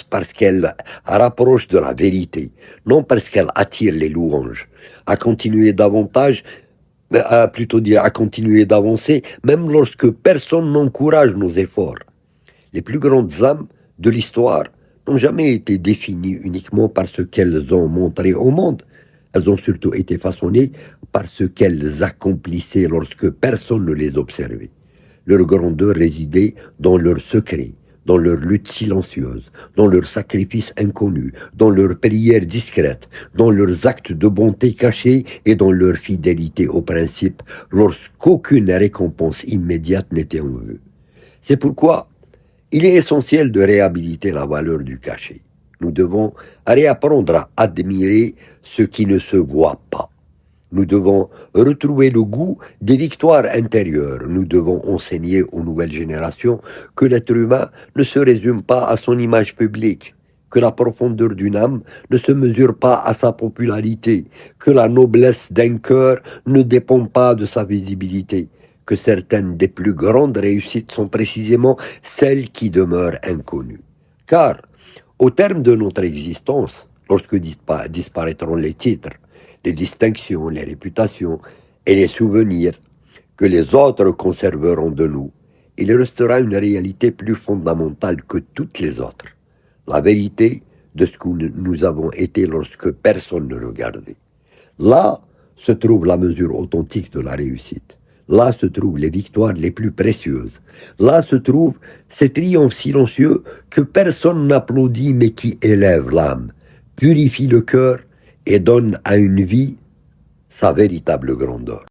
parce qu'elle rapproche de la vérité, non parce qu'elle attire les louanges, à continuer davantage, à plutôt dire à continuer d'avancer, même lorsque personne n'encourage nos efforts. Les plus grandes âmes de l'histoire n'ont jamais été définies uniquement par ce qu'elles ont montré au monde. Elles ont surtout été façonnées par ce qu'elles accomplissaient lorsque personne ne les observait. Leur grandeur résidait dans leurs secrets, dans leur lutte silencieuse, dans leurs sacrifices inconnus, dans leurs prières discrètes, dans leurs actes de bonté cachés et dans leur fidélité aux principes lorsqu'aucune récompense immédiate n'était en vue. C'est pourquoi il est essentiel de réhabiliter la valeur du cachet. Nous devons réapprendre à admirer ce qui ne se voit pas. Nous devons retrouver le goût des victoires intérieures. Nous devons enseigner aux nouvelles générations que l'être humain ne se résume pas à son image publique, que la profondeur d'une âme ne se mesure pas à sa popularité, que la noblesse d'un cœur ne dépend pas de sa visibilité, que certaines des plus grandes réussites sont précisément celles qui demeurent inconnues. Car, au terme de notre existence, lorsque disparaîtront les titres, les distinctions, les réputations et les souvenirs que les autres conserveront de nous, il restera une réalité plus fondamentale que toutes les autres, la vérité de ce que nous avons été lorsque personne ne regardait. Là se trouve la mesure authentique de la réussite. Là se trouvent les victoires les plus précieuses. Là se trouvent ces triomphes silencieux que personne n'applaudit mais qui élèvent l'âme, purifient le cœur et donnent à une vie sa véritable grandeur.